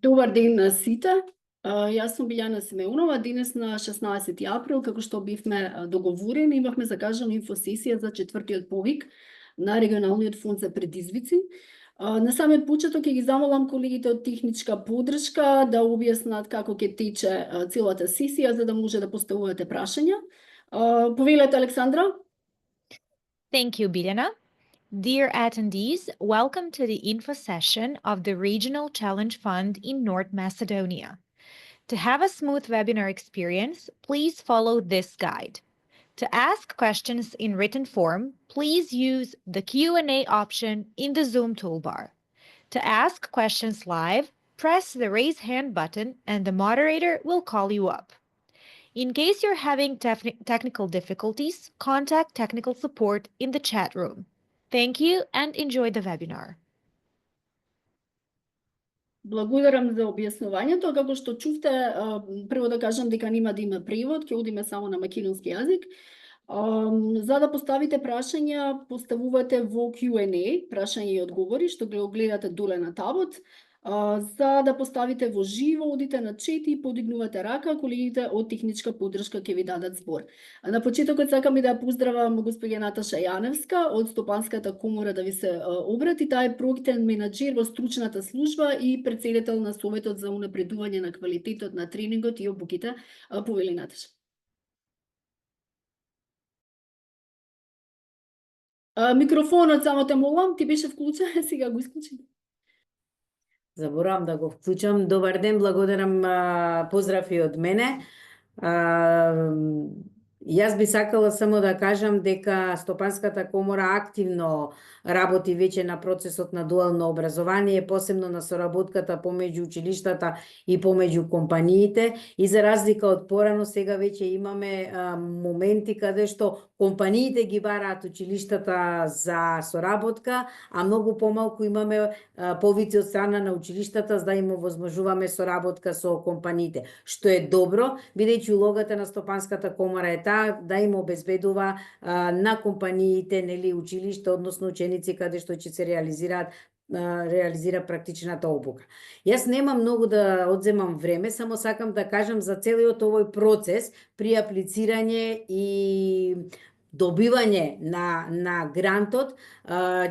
Добар ден на сите. Јас сум Билјана Симеонова. Денес на 16 април, како што бивме договорени, имавме закажана инфосесија за четвртиот повик на Регионалниот фонд за предизвици. На самиот почеток ќе ги замолам колегите од техничка поддршка да објаснат како ќе тече целата сесија, за да може да поставувате прашања. Повелете, Александра. Thank you, Biljana. Dear attendees, welcome to the info session of the Regional Challenge Fund in North Macedonia. To have a smooth webinar experience, please follow this guide. To ask questions in written form, please use the Q&A option in the Zoom toolbar. To ask questions live, press the raise hand button and the moderator will call you up. In case you're having technical difficulties, contact technical support in the chat room. Thank you and enjoy the webinar. Благодарам за објаснувањето. Како што чувте, прво да кажам дека нема да има превод, ќе одиме само на македонски јазик. За да поставите прашања, поставувате во Q&A, прашања и одговори, што го гледате доле на табот. За да поставите во живо, одите на чет и подигнувате рака, колегите од техничка поддршка ќе ви дадат збор. На почетокот сакам и да поздравам господја Наташа Јаневска од Стопанската комора да ви се обрати. Таа е проектен менаџер во стручната служба и претседател на Советот за унапредување на квалитетот на тренингот и обуките. Повели, Наташа. Микрофонот само те молам, ти беше вклучен, сега го исклучи. Заборавам да го вклучам. Добар ден, благодарам, поздрав и од мене. Јас би сакала само да кажам дека Стопанската комора активно работи веќе на процесот на дуално образование, посебно на соработката помеѓу училиштата и помеѓу компаниите. И за разлика од порано, сега веќе имаме моменти каде што компаниите ги бараат училиштата за соработка, а многу помалку имаме повици од страна на училиштата за да им овозможуваме соработка со компаниите. Што е добро, бидејќи улогата на Стопанската комора е да им обезбедува на компаниите, нели, училишта, односно ученици каде што ќе се реализира практичната обука. Јас немам многу да одземам време, само сакам да кажам за целиот овој процес при аплицирање и добивање на грантот.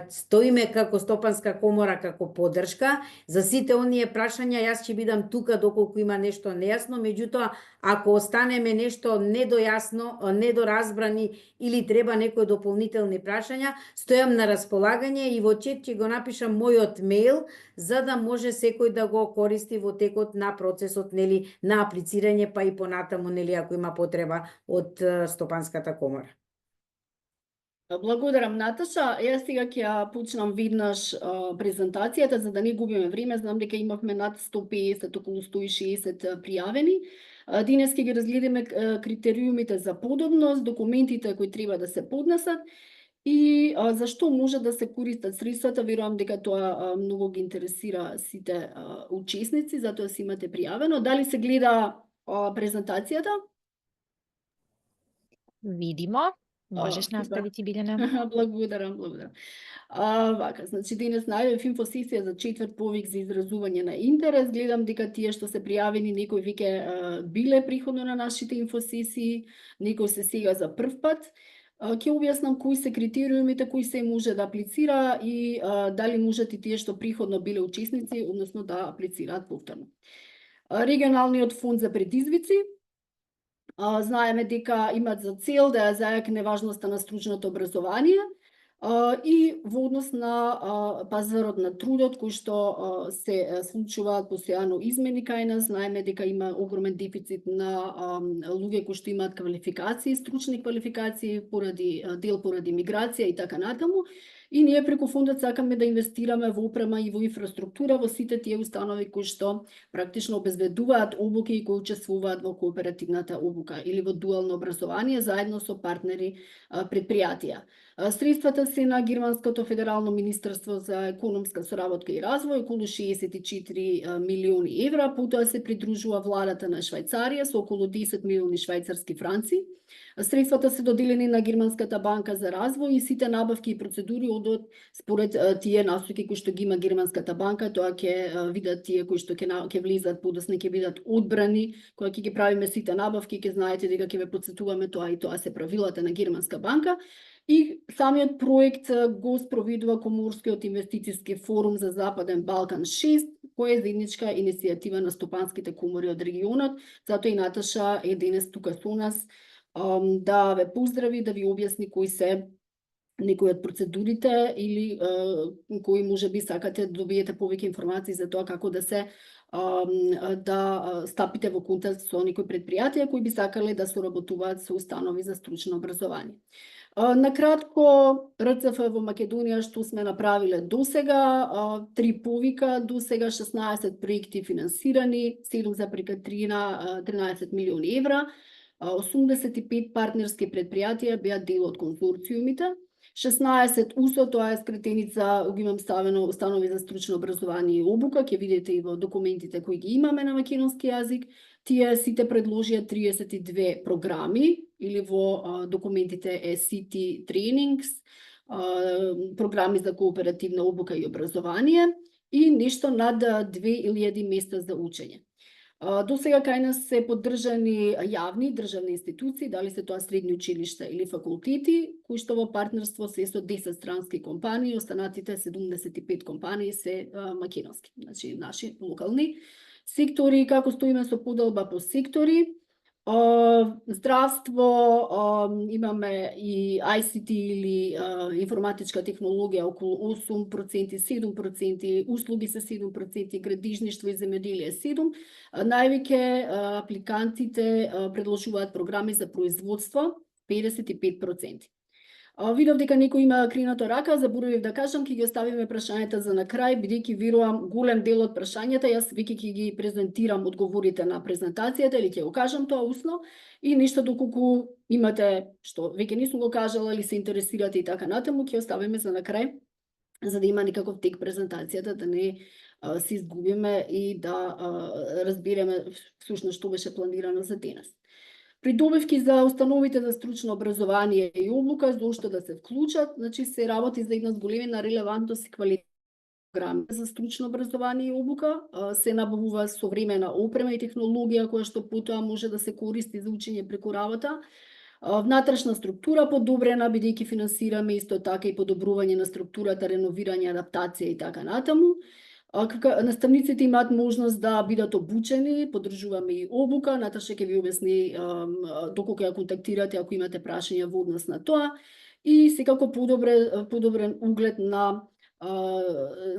Стоиме како Стопанска комора како поддршка. За сите оние прашања јас ќе бидам тука доколку има нешто нејасно, меѓутоа ако останеме нешто недојасно, недоразбрани или треба некои дополнителни прашања, стојам на располагање и во чет ќе го напишам мојот мејл за да може секој да го користи во текот на процесот, нели, на аплицирање, па и понатаму, нели, ако има потреба од Стопанската комора. Благодарам, Наташа. Јас сега ќе почнам веднаш презентацијата, за да не губиме време. Знам дека имавме над 150, околу 160 пријавени. Денес ќе ги разгледаме критериумите за подобност, документите кои треба да се поднесат и зашто може да се користат средствата. Верувам дека тоа многу ги интересира сите учесници, затоа си имате пријавено. Дали се гледа презентацијата? Видимо. Можеш наставити, Билјана. Благодарам. Вака, значи денес најавив инфосесија за четврт повик за изразување на интерес. Гледам дека тие што се пријавени, некои веќе биле приходно на нашите инфосесии, некои се сега за прв пат. Ќе објаснам кои се критериумите, кои се може да аплицира и дали можат и тие што приходно биле учесници, односно да аплицираат повторно. Регионалниот фонд за предизвици. Знаеме дека имат за цел да ја зајакне важноста на стручното образование и во однос на пазарот на трудот, кој што се случуваат постојано измени кај нас. Знаеме дека има огромен дефицит на луѓе кои што имаат квалификации, стручни квалификации, поради миграција и така натаму. И ние преку фондот сакаме да инвестираме во опрема и во инфраструктура во сите тие установи кои што практично обезбедуваат обуки и кои учествуваат во кооперативната обука или во дуално образование заедно со партнери предпријатија. Средствата се на Германското федерално министерство за економска соработка и развој, околу 64 милиони евра, потоа се придружува владата на Швајцарија со околу 10 милиони швајцарски франци. Средствата се доделени на Германската банка за развој и сите набавки и процедури одат според тие насоки кои што ги има Германската банка, тоа ќе видат тие кои што ќе влизат подоцна, ќе бидат одбрани, кога ќе ги правиме сите набавки, ќе знаете дека ќе ве потсетуваме тоа и тоа се правилата на Германска банка. И самиот проект го спроведува Коморскиот инвестициски форум за Западен Балкан 6, која е заедничка иницијатива на стопанските комори од регионот. Затоа и Наташа е денес тука со нас да ве поздрави, да ви објасни кои се некои од процедурите или кои можеби сакате да добиете повеќе информации за тоа како да се да стапите во контакт со некои предпријатија кои би сакале да соработуваат со установи за стручно образование. Накратко, РЦФ во Македонија што сме направиле досега, 3 повика, досега 16 проекти финансирани, 7 за прека 13 милиони евра, 85 партнерски предпријатија беа дел од конзорциумите, 16 УСО, тоа е скратеница, ги имам ставено установи за стручно образование и обука, ќе видите и во документите кои ги имаме на македонски јазик. Тие сите предложија 32 програми, или во документите е City Trainings, програми за кооперативна обука и образование и нешто над 2000 места за учење. До сега кај нас се поддржани јавни државни институции, дали се тоа средни училишта или факултети, кои што во партнерство се со 10 странски компании, останатите 75 компании се македонски, значи наши локални сектори. Како стоиме со поделба по сектори? Здравство, имаме и ICT или информатичка технологија околу 8%, 7%, услуги се 7%, градижништво и земјоделие 7%. Највеќе апликантите предложуваат програми за производство 55%. Видов дека некој има кринато рака, заборавив да кажам, ќе ги оставиме прашањата за на крај, бидејќи верувам голем дел од прашањата, јас веќе ќе ги презентирам одговорите на презентацијата или ќе го кажам тоа усно, и нешто доколку имате што веќе не сум го кажала или се интересирате и така натаму, ќе оставиме за на крај, за да има некаков тек презентацијата, да не се изгубиме и да разбереме всушност што беше планирано за денес. Придобивки за установите за стручно образование и обука, зошто да се вклучат, значи се работи за една зголемена релевантност и квалитет програми за стручно образование и обука, се набавува современа опрема и технологија која што потоа може да се користи за учење преку работа. Внатрешна структура подобрена, бидејќи финансираме исто така и подобрување на структурата, реновирање, адаптација и така натаму. Наставниците имаат можност да бидат обучени, поддржуваме и обука. Наташа ќе ви објасни доколку ја контактирате ако имате прашања во однос на тоа. И секако подобрен углед на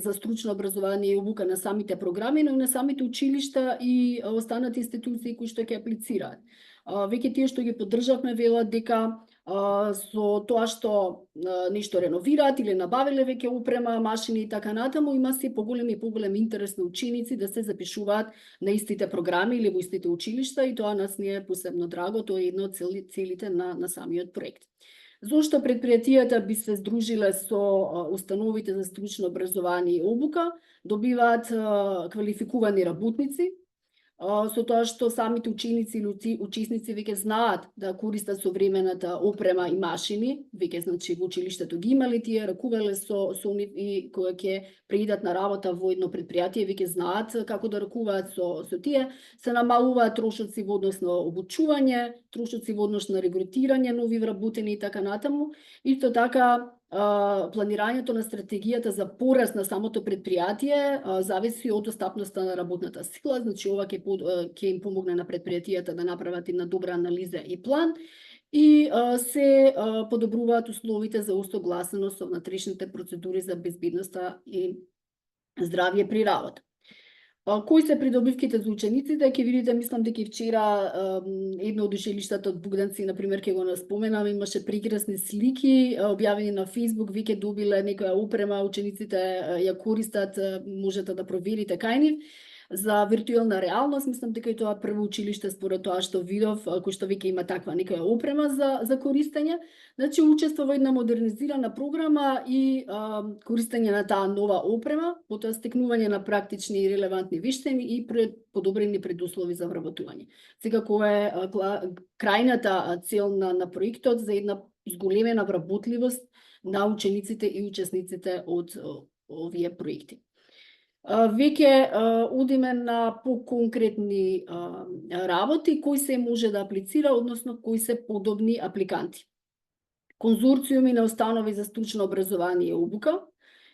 за стручно образование и обука на самите програми, но и на самите училишта и останати институции кои што ќе аплицираат. Веќе тие што ги поддржавме велат дека со тоа што нешто реновираат или набавиле веќе опрема, машини и така натаму, има се поголем и поголем интерес на ученици да се запишуваат на истите програми или во истите училишта, и тоа нас не е посебно драго, тоа е едно од целите на самиот проект. Зошто предпријатијата би се здружиле со установите за стручно образование и обука? Добиваат квалификувани работници, со тоа што самите ученици или учесници веќе знаат да користат современата опрема и машини, веќе значи во училиштето ги имале тие, ракувале со нив и кога ќе преидат на работа во едно предпријатие, веќе знаат како да ракуваат со тие, се намалуваат трошоци во однос на обучување, трошоци во однос на регрутирање нови вработени и така натаму. Исто така планирањето на стратегијата за пораст на самото предпријатие зависи од достапноста на работната сила, значи ова ќе им помогне на предпријатијата да направат една добра анализа и план, и се подобруваат условите за усогласеност со внатрешните процедури за безбедноста и здравје при работа. Кои се придобивките за учениците? Ќе видите, мислам дека вчера едно од училиштата од Бугданци, например, ќе го споменам, имаше прекрасни слики објавени на Facebook, веќе добиле некоја опрема, учениците ја користат, можете да проверите кај нив. за виртуелна реалност, мислам дека и тоа прво училиште според тоа што видов, кој што веќе има таква некоја опрема за користење. Значи учества во една модернизирана програма и користење на таа нова опрема, потоа стекнување на практични и релевантни вештини и подобрени предуслови за вработување. Секако е крајната цел на проектот за една зголемена вработливост на учениците и учесниците од овие проекти. Веќе одиме на поконкретни работи, кои се може да аплицира, односно кои се подобни апликанти. Конзорциуми на установи за стручно образование и обука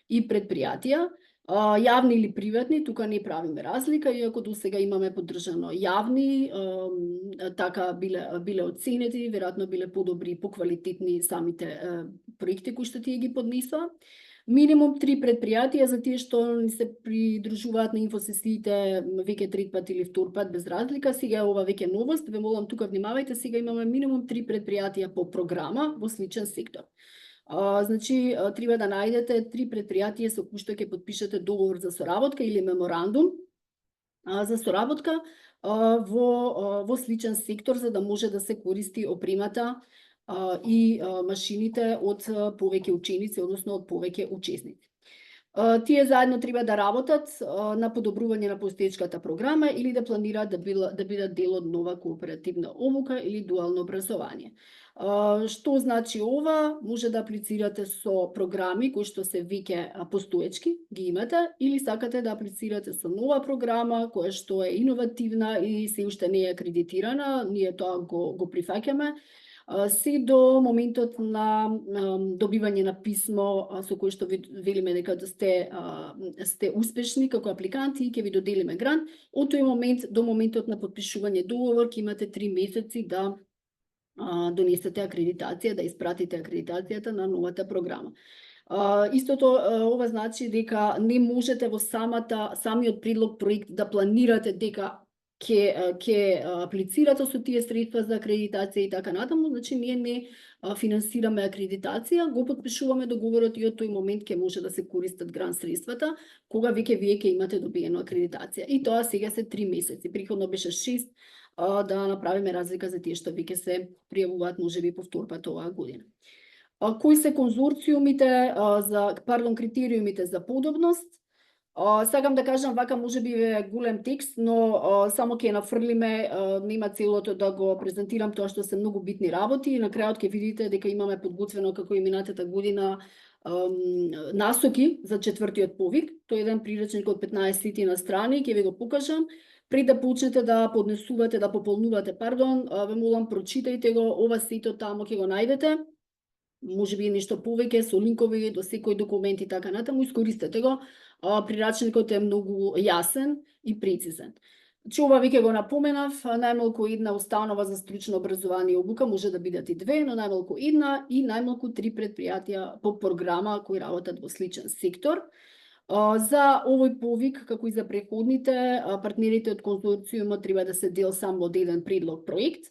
и предпријатија, јавни или приватни, тука не правиме разлика, иако до сега имаме поддржано јавни, така биле оценети, веројатно биле подобри и поквалитетни самите проекти кои што тие ги поднесува. Минимум 3 предпријатија за тие што ни се придружуваат на инфосесиите веќе трет пат или втор пат без разлика. Сега ова веќе новост, ве молам тука внимавајте, сега имаме минимум 3 предпријатија по програма во сличен сектор. Значи, треба да најдете 3 предпријатија со кои што ќе подпишете договор за соработка или меморандум за соработка во сличен сектор, за да може да се користи опремата и машините од повеќе ученици, односно од повеќе учесници. Тие заедно треба да работат на подобрување на постоечката програма или да планираат да бидат дел од нова кооперативна обука или дуално образование. Што значи ова? Може да аплицирате со програми кои што се веќе постоечки, ги имате, или сакате да аплицирате со нова програма која што е иновативна и се уште не е акредитирана, ние тоа го прифаќаме. Се до моментот на добивање на писмо со кој што велиме дека сте успешни како апликанти и ќе ви доделиме грант. Од тој момент до моментот на подпишување договор ќе имате 3 месеци да донесете акредитација, да испратите акредитацијата на новата програма. Истото ова значи дека не можете во самиот предлог проект да планирате дека ќе аплицирате со тие средства за акредитација и така натаму, значи ние не финансираме акредитација, го подпишуваме договорот и од тој момент ќе може да се користат грант средствата, кога веќе вие ќе имате добиено акредитација. И тоа сега се 3 месеци, приходно беше 6, да направиме разлика за тие што веќе се пријавуваат можеби по втор пат оваа година. Кои се конзорциумите критериумите за подобност? Сакам да кажам вака можеби е голем текст, но само ќе нафрлиме, нема целото да го презентирам тоа што се многу битни работи и на крајот ќе видите дека имаме подготвено како и минатата година насоки за 4-тиот повик. Тој е еден приречник од 15 на страни, ќе ви го покажам. Пред да почнете да поднесувате, да пополнувате, ве молам прочитајте го, ова сето тамо ќе го најдете. Можеби нешто повеќе со линкови до секој документ и така натаму, искористете го. Прирачникот е многу јасен и прецизен. Че ова веќе го напоменав, најмалку една установа за стручно образование и обука, може да бидат и 2, но најмалку една и најмалку 3 предпријатија по програма кои работат во сличен сектор. За овој повик, како и за претходните, партнерите од конзорциумот треба да се дел само од еден предлог проект.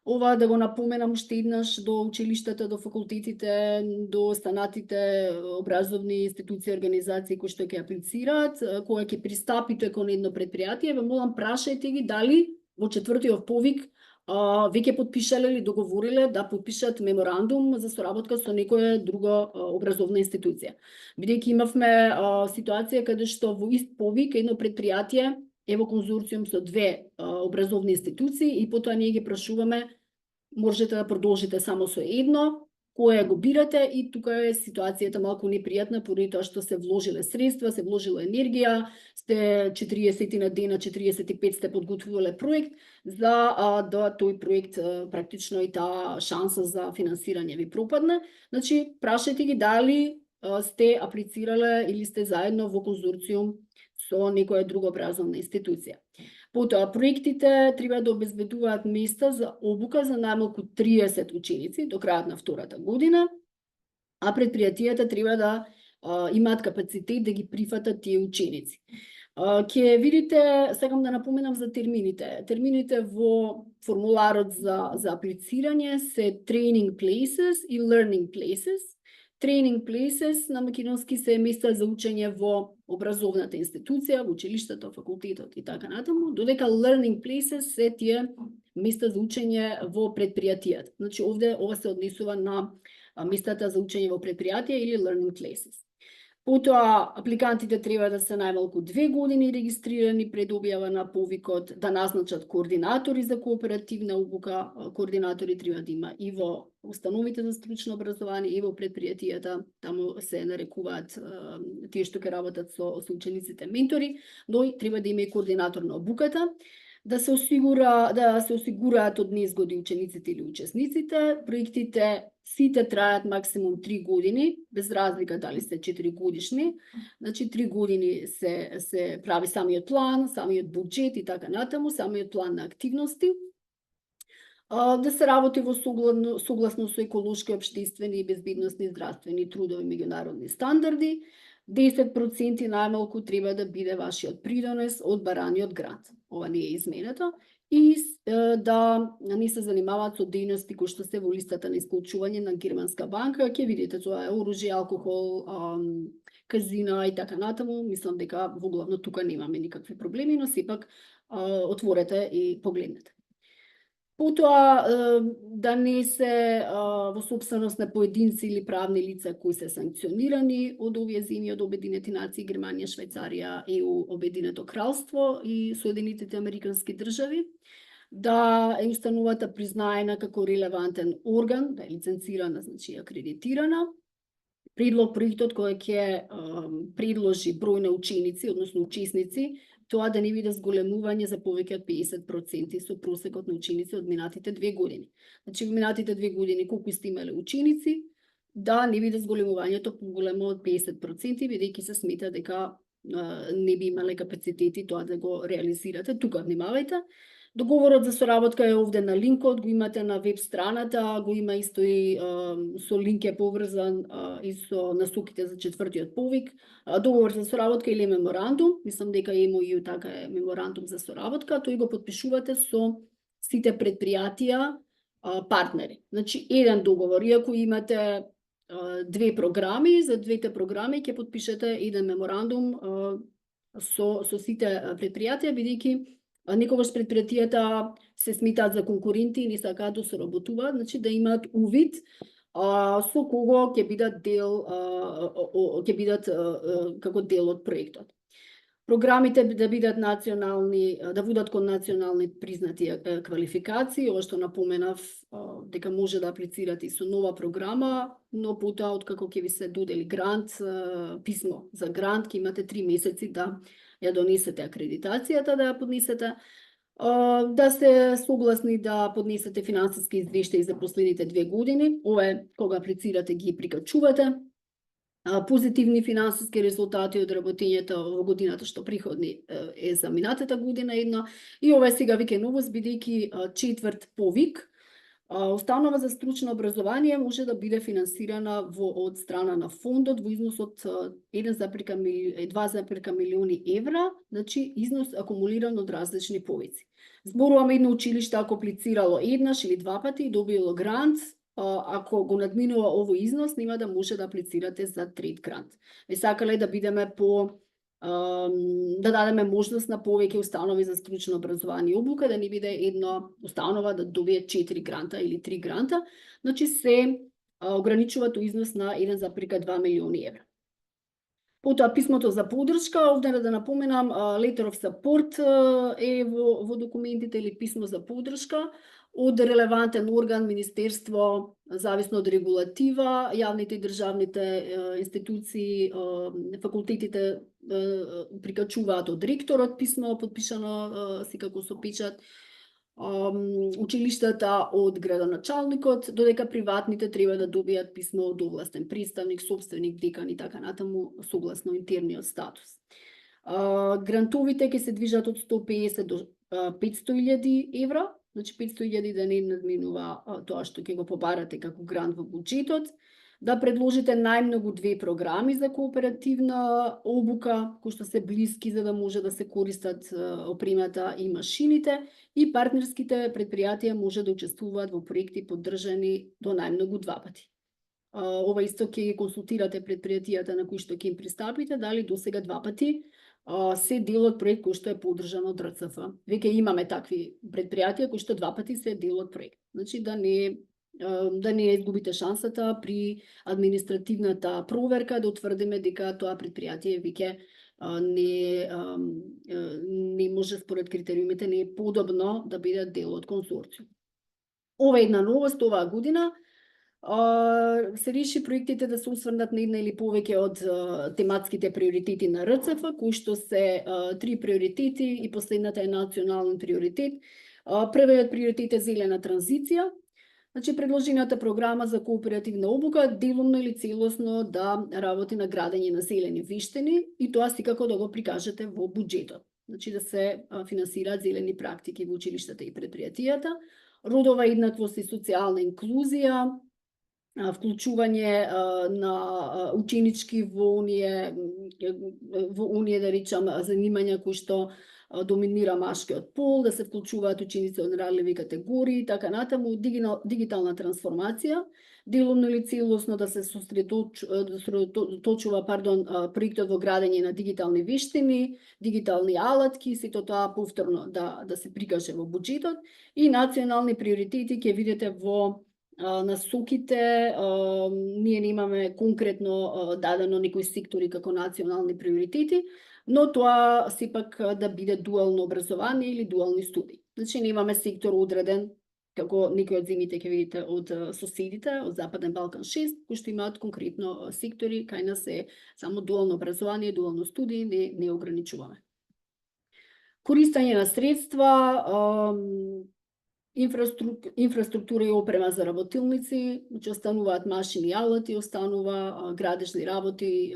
Ова да го напоменам уште еднаш до училиштата, до факултетите, до останатите образовни институции, организации кои што ќе аплицираат, кога ќе пристапите кон едно предпријатие, ве молам прашајте ги дали во 4-тиот повик веќе подпишале или договориле да подпишат меморандум за соработка со некоја друга образовна институција. Бидејќи имавме ситуација каде што во ист повик едно предпријатие е во конзорциум со 2 образовни институции и потоа ние ги прашуваме можете да продолжите само со едно, кое го бирате и тука е ситуацијата малку непријатна поради тоа што се вложиле средства, се вложила енергија, сте 40 на дена, 45 сте подготвувале проект за да тој проект практично и таа шанса за финансирање ви пропадне. Значи прашајте ги дали сте аплицирале или сте заедно во конзорциум со некоја друга образовна институција. Потоа, проектите треба да обезбедуваат места за обука за најмалку 30 ученици до крајот на втората година, а предпријатијата треба да имаат капацитет да ги прифатат тие ученици. Ќе видите, сакам да напоменам за термините. Термините во формуларот за аплицирање се training places и learning places. Training places на македонски се места за учење во образовната институција, во училиштето, факултетот и така натаму, додека learning places се тие места за учење во предпријатијата. Значи овде ова се однесува на местата за учење во предпријатија или learning places. Потоа, апликантите треба да се најмалку 2 години регистрирани пред објава на повикот, да назначат координатори за кооперативна обука. Координатори треба да има и во установите за стручно образование, и во предпријатијата, таму се нарекуваат тие што ќе работат со учениците ментори, но и треба да има и координатор на обуката, да се осигураат од незгоди учениците или учесниците. Проектите сите трајат максимум 3 години, без разлика дали се 4 годишни. Значи 3 години се прави самиот план, самиот буџет и така натаму, самиот план на активности. Да се работи во согласно со еколошки, општествени, безбедносни, здравствени, трудови, меѓународни стандарди. 10% најмалку треба да биде вашиот придонес од бараниот грант. Ова не е изменето. И да не се занимаваат со дејности кои што се во листата на исклучување на Германска банка. Ќе видите, тоа е оружје, алкохол, казина и така натаму. Мислам дека во главно тука немаме никакви проблеми, но сепак отворете и погледнете. Потоа, да не се во собственост на поединци или правни лица кои се санкционирани од овие земји, од Обединети нации, Германија, Швајцарија, ЕУ, Обединето кралство и Соединетите американски држави, да е установата признаена како релевантен орган, да е лиценцирана, значи акредитирана. Предлог проектот кој ќе предложи број на ученици, односно учесници, тоа да не биде зголемување за повеќе од 50% со просекот на ученици од минатите 2 години. Значи, во минатите 2 години колку сте имале ученици, да не биде зголемувањето поголемо од 50%, бидејќи се смета дека не би имале капацитети тоа да го реализирате. Тука внимавајте. Договорот за соработка е овде на линкот, го имате на веб страната, го има исто и со линк е поврзан и со насоките за 4-тиот повик. Договор за соработка или меморандум, мислам дека MOU така е меморандум за соработка, тој го подпишувате со сите предпријатија партнери. Значи, еден договор, иако имате 2 програми, за двете програми ќе подпишете еден меморандум со сите предпријатија, бидејќи некогаш предпријатијата се сметаат за конкуренти и не сакаат да соработуваат, значи да имаат увид со кого ќе бидат како дел од проектот. Програмите да бидат национални, да водат кон национални признати квалификации, ова што напоменав дека може да аплицирате и со нова програма, но потоа откако ќе ви се додели грант, писмо за грант, ќе имате 3 месеци да ја донесете акредитацијата, да ја поднесете, да се согласни да поднесете финансиски извештаи за последните 2 години. Ова е кога аплицирате ги прикачувате. Позитивни финансиски резултати од работењето во годината што приходни е за минатата година една. И ова е сега веќе новост, бидејќи 4 повик. Установа за стручно образование може да биде финансирана од страна на фондот во износ од 2,1 милиони евра, значи износ акумулиран од различни повици. Зборуваме едно училиште ако аплицирало еднаш или 2 пати и добило грант, ако го надминува овој износ, нема да може да аплицирате за трет грант. Не сакале да бидеме да дадеме можност на повеќе установи за стручно образование и обука, да не биде една установа да добие 4 гранта или 3 гранта, значи се ограничува тој износ на 1,2 милиони евра. Потоа писмото за поддршка, овде да напоменам, letter of support е во документите или писмо за поддршка од релевантен орган, министерство, зависно од регулатива, јавните и државните институции, факултетите прикачуваат од ректорот писмо подпишано секако со печат, училиштата од градоначалникот, додека приватните треба да добијат писмо од овластен представник, собственик, декан и така натаму согласно интерниот статус. Грантовите ќе се движат од 150 до 500.000 евра, значи 500.000 да не надминува тоа што ќе го побарате како грант во буџетот, да предложите најмногу 2 програми за кооперативна обука, кои што се блиски за да може да се користат опремата и машините, и партнерските предпријатија може да учествуваат во проекти поддржани до најмногу 2 пати. ова исто ќе консултирате предпријатијата на кои што ќе им пристапите, дали досега 2 пати се дел од проект кој што е поддржан од РЦФ. Веќе имаме такви предпријатија кои што 2 пати се дел од проект. Значи да не изгубите шансата при административната проверка да утврдиме дека тоа предпријатие веќе не може според критериумите, не е подобно да биде дел од консорциум. Ова е една новост оваа година. Се реши проектите да се осврнат на една или повеќе од тематските приоритети на РЦФ, кои што се 3 приоритети и последната е национален приоритет. Првиот приоритет е зелена транзиција. Значи, предложената програма за кооперативна обука делумно или целосно да работи на градење на зелени вештини и тоа секако да го прикажете во буџетот. Значи, да се финансираат зелени практики во училиштата и предпријатијата, родова еднаквост и социјална инклузија, вклучување на ученички во оние да речам занимања кои што доминира машкиот пол, да се вклучуваат ученици од ranливи категории, така натаму дигитална трансформација, делумно или целосно да се сосредоточува проектот во градење на дигитални вештини, дигитални алатки, сето тоа повторно да се прикаже во буџетот и национални приоритети ќе видите во насоките. Ние немаме конкретно дадено некои сектори како национални приоритети, но тоа сепак да биде дуално образование или дуални студии. Значи немаме сектор одреден, како некои од земјите ќе видите од соседите, од Западен Балкан 6, кои што имаат конкретно сектори, кај нас е само дуално образование, дуално студии, не ограничуваме. Користење на средства, инфраструктура и опрема за работилници, значи остануваат машини и алати, останува градежни работи,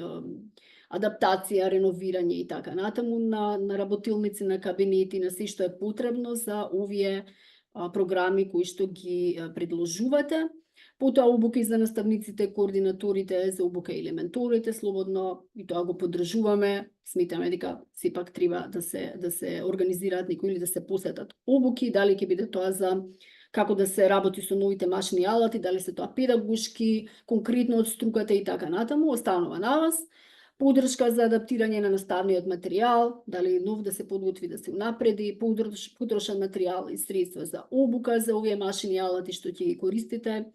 адаптација, реновирање и така натаму на работилници, на кабинети, на се што е потребно за овие програми кои што ги предложувате. Потоа обуки за наставниците, координаторите за обука и елементорите, слободно и тоа го поддржуваме. Сметаме дека сепак треба да се организираат некои или да се посетат обуки, дали ќе биде тоа за како да се работи со новите машини и алати, дали се тоа педагошки, конкретно од струката и така натаму, останува на вас. Поддршка за адаптирање на наставниот материјал, дали нов да се подготви, да се унапреди, потрошен материјал и средства за обука за овие машини и алати што ќе ги користите,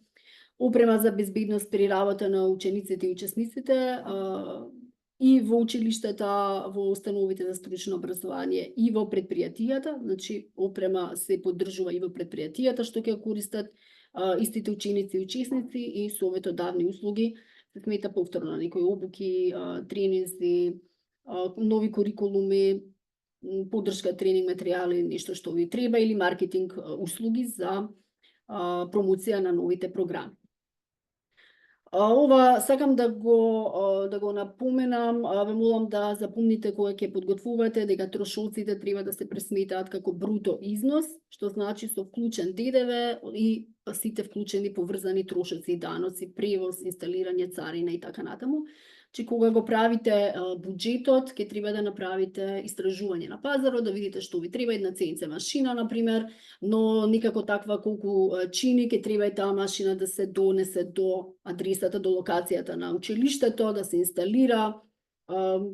опрема за безбедност при работа на учениците и учесниците и во училиштата, во установите за стручно образование и во предпријатијата, значи опрема се поддржува и во предпријатијата што ќе користат истите ученици и учесници и советодавни услуги. Се смета повторно некои обуки, тренинзи, нови курикулуми, поддршка тренинг материјали, нешто што ви треба или маркетинг услуги за промоција на новите програми. Ова сакам да го напоменам, ве молам да запомните кога ќе подготвувате дека трошоците треба да се пресметаат како бруто износ, што значи со вклучен ДДВ и сите вклучени поврзани трошоци и даноци, превоз, инсталирање, царина и така натаму. Че кога го правите буџетот, ќе треба да направите истражување на пазарот, да видите што ви треба, една CNC машина, например, но никако таква колку чини, ќе треба и таа машина да се донесе до адресата, до локацијата на училиштето, да се инсталира,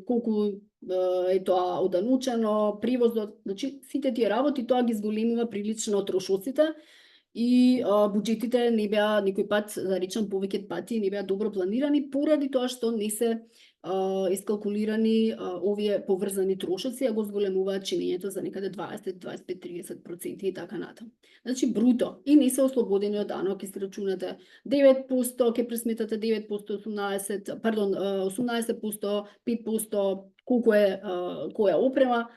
колку е тоа оданучено, превозот, значи сите тие работи, тоа ги зголемува прилично трошоците, и буџетите не беа некој пат, да речам повеќе пати, не беа добро планирани поради тоа што не се искалкулирани овие поврзани трошоци, а го зголемуваат чинењето за некаде 20, 25, 30% и така натаму. Значи бруто и не се ослободени од данок, ќе се рачунате 9%, ќе пресметате 9%, 18%, 5%, колку е која опрема,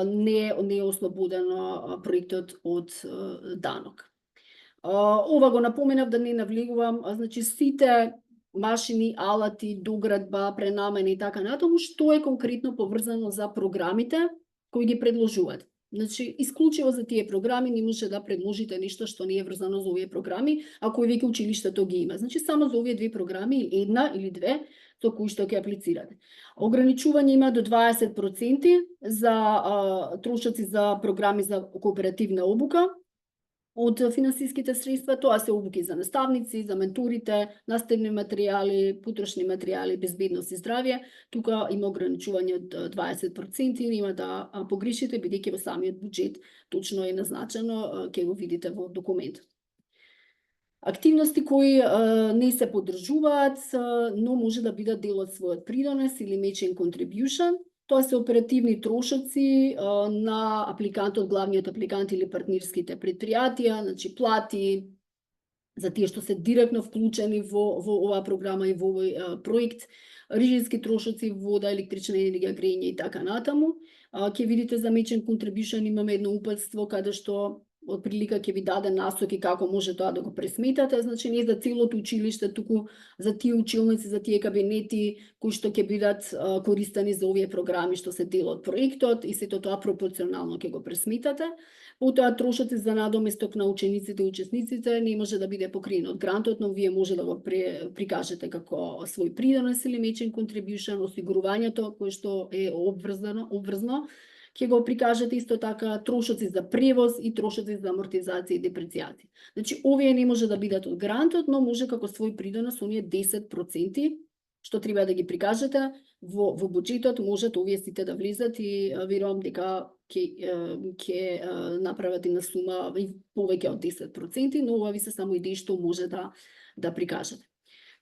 не е ослободено проектот од данок. Ова го напоменав да не навлегувам, значи сите машини, алати, доградба, пренамена и така натаму, што е конкретно поврзано за програмите кои ги предложуваат. Значи, исклучиво за тие програми не може да предложите нешто што не е врзано за овие програми, ако веќе училиштето ги има. Значи, само за овие две програми, една или две, со кои што ќе аплицирате. Ограничување има до 20% за трошоци за програми за кооперативна обука, од финансиските средства. Тоа се обуки за наставници, за менторите, наставни материјали, потрошни материјали, безбедност и здравје. Тука има ограничување од 20%, нема да погрешите, бидејќи во самиот буџет точно е назначено, ќе го видите во документот. Активности кои не се поддржуваат, но може да бидат дел од својот придонес или matching contribution. Тоа се оперативни трошоци на апликантот, главниот апликант или партнерските предпријатија, значи плати за тие што се директно вклучени во оваа програма и во овој проект, режиски трошоци, вода, електрична енергија, грејење и така натаму. Ќе видите за matching contribution имаме едно упатство каде што од прилика ќе ви даде насоки како може тоа да го пресметате, значи не за целото училиште, туку за тие училници, за тие кабинети кои што ќе бидат користени за овие програми што се дел од проектот и сето тоа пропорционално ќе го пресметате. Потоа трошоци за надоместок на учениците и учесниците не може да биде покриен од грантот, но вие може да го прикажете како свој придонес или matching contribution, осигурувањето кое што е обврзано, ќе го прикажете исто така трошоци за превоз и трошоци за амортизација и депрецијација. Значи, овие не може да бидат од грантот, но може како свој придонес оние 10% што треба да ги прикажете во буџетот, можат овие сите да влезат и верувам дека ќе направат една сума и повеќе од 10%, но ова ви се само идеи што може да прикажете.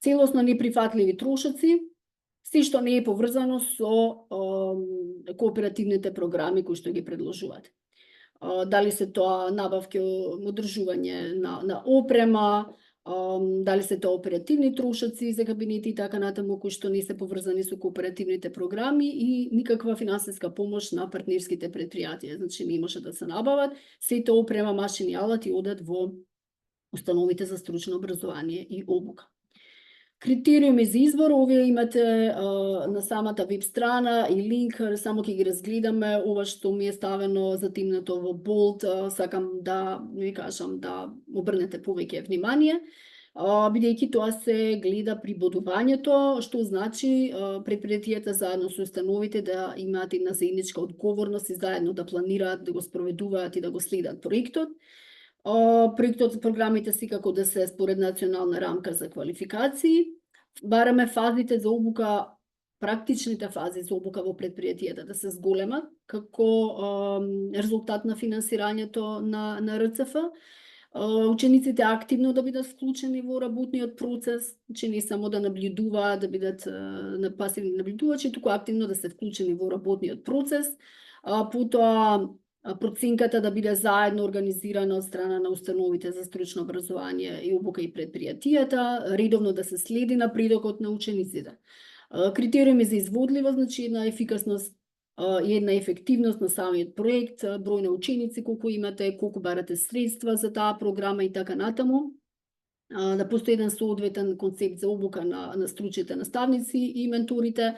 Целосно неприфатливи трошоци, се што не е поврзано со кооперативните програми кои што ги предложувате. Дали се тоа набавки, одржување на опрема, дали се тоа оперативни трошоци за кабинети и така натаму кои што не се поврзани со кооперативните програми и никаква финансиска помош на партнерските предпријатија, значи не може да се набават, сето опрема, машини, алати одат во установите за стручно образование и обука. Критериуми за избор, овие имате на самата веб страна и линк, само ќе ги разгледаме. Ова што ми е ставено затимнато во болд, сакам да ви кажам да обрнете повеќе внимание, бидејќи тоа се гледа при бодувањето, што значи предпријатијата заедно со установите да имаат една заедничка одговорност и заедно да планираат, да го спроведуваат и да го следат проектот. Проектот, програмите секако да се според национална рамка за квалификации. Бараме фазите за обука, практичните фази за обука во предпријатијата да се зголемат како резултат на финансирањето на РЦФ. Учениците активно да бидат вклучени во работниот процес, че не само да наблюдуваат, да бидат пасивни наблюдувачи, туку активно да се вклучени во работниот процес. Потоа проценката да биде заедно организирана од страна на установите за стручно образование и обука и предпријатијата, редовно да се следи напредокот на учениците. Критериуми за изводливост, значи една ефикасност и една ефективност на самиот проект, број на ученици колку имате, колку барате средства за таа програма и така натаму. Да постои еден соодветен концепт за обука на стручните наставници и менторите.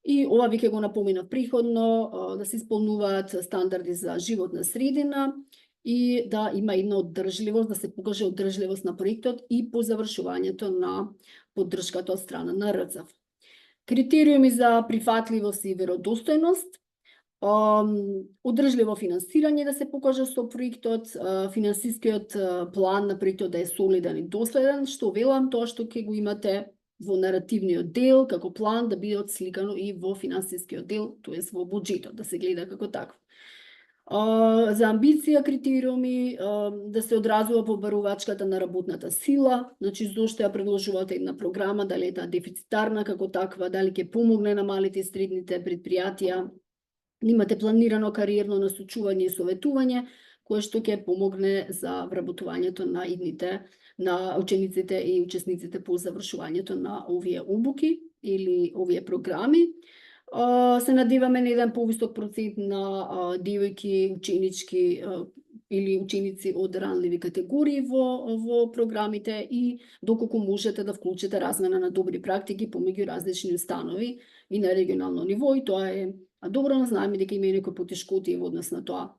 И ова ви ќе го напоменав приходно, да се исполнуваат стандарди за животна средина и да има една оддржливост, да се покаже оддржливост на проектот и по завршувањето на поддршката од страна на РЦФ. Критериуми за прифатливост и веродостојност, одржливо финансирање да се покаже со проектот, финансискиот план на проектот да е солиден и доследен, што велам тоа што ќе го имате во наративниот дел, како план да биде отсликано и во финансискиот дел, тоест во буџетот, да се гледа како таков. За амбиција критериуми да се одразува побарувачката на работната сила, значи зошто ја предложувате една програма, дали е таа дефицитарна како таква, дали ќе помогне на малите и средните предпријатија, имате планирано кариерно насочување и советување, кое што ќе помогне за вработувањето на идните на учениците и учесниците по завршувањето на овие обуки или овие програми. Се надеваме на еден повисок процент на девојки, ученички или ученици од ранливи категории во програмите и доколку можете да вклучите размена на добри практики помеѓу различни установи и на регионално ниво, и тоа е добро, знаеме дека има и некои потешкоти во однос на тоа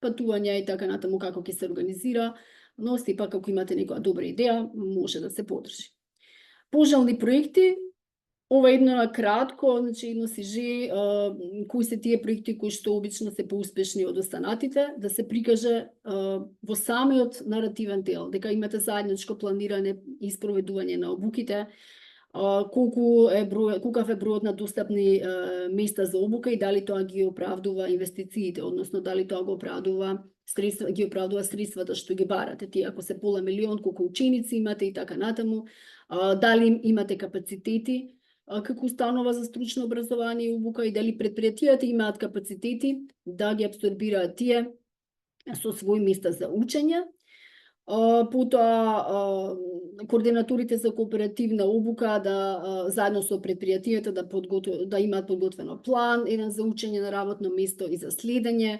патување и така натаму како ќе се организира, но сепак ако имате некоја добра идеја, може да се подржи. Пожелни проекти, Ова едно на кратко, значи едно сиже, кои се тие проекти кои што обично се поуспешни од останатите, да се прикаже во самиот наративен дел, дека имате заедничко планиране и спроведување на обуките, колкав е бројот на достапни места за обука и дали тоа ги оправдува инвестициите, односно дали тоа го оправдува средствата што ги барате. Тие ако се пола милион, колку ученици имате и така натаму, дали имате капацитети како установа за стручно образование и обука и дали предпријатијата имаат капацитети да ги абсорбираат тие со своји места за учење. Потоа координаторите за кооперативна обука да заедно со предпријатијата да имаат подготвено план, еден за учење на работно место и за следење,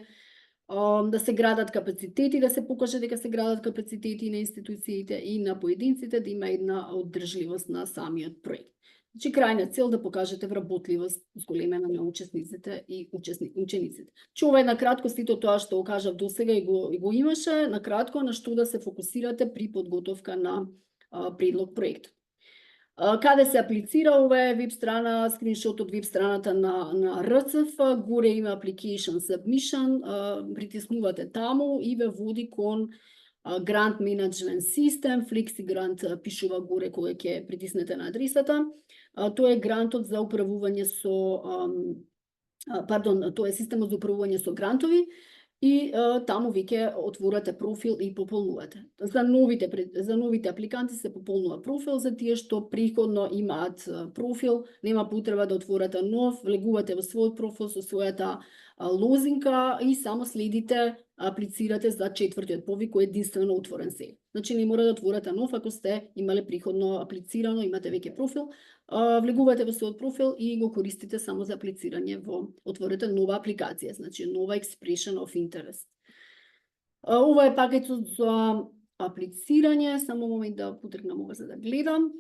да се градат капацитети, да се покаже дека се градат капацитети на институциите и на поединците, да има една оддржливост на самиот проект. Значи, крајна цел да покажете вработливост зголемена на учесниците и учениците. Ова е на кратко сите тоа што го кажав досега и го имаше, на кратко на што да се фокусирате при подготовка на предлог проект. Каде се аплицира? Ова е веб страна, скриншот од веб страната на РЦФ, горе има application submission, притиснувате таму и ве води кон Grant Management System, FlexiGrant пишува горе кога ќе притиснете на адресата. Тоа е грантот за управување тоа е системот за управување со грантови и таму веќе отворате профил и пополнувате. За новите апликанти се пополнува профил, за тие што преходно имаат профил, нема потреба да отворате нов, влегувате во својот профил со својата лозинка и само следите, аплицирате за четвртиот повик кој е единствено отворен се. Значи не мора да отворите нов ако сте имале преходно аплицирано, имате веќе профил, влегувате во својот профил и го користите само за аплицирање отворите нова апликација, значи нова expression of interest. Ова е пакетот за аплицирање, само момент да потргнам ова за да гледам.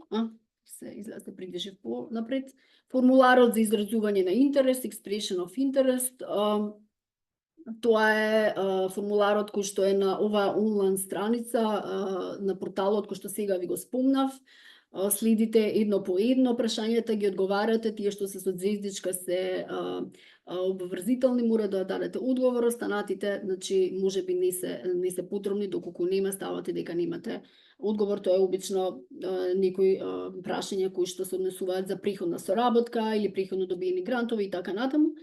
Се излезе придвижив напред. Формуларот за изразување на интерес, expression of interest. Тоа е формуларот кој што е на оваа онлайн страница на порталот кој што сега ви го спомнав. Следите едно по едно прашањата, ги одговарате, тие што се со звездичка се обврзителни, мора да дадете одговор, останатите, значи можеби не се потребни, доколку нема ставате дека немате одговор. Тоа е обично некои прашања кои што се однесуваат за преходна соработка или преходно добиени грантови и така натаму.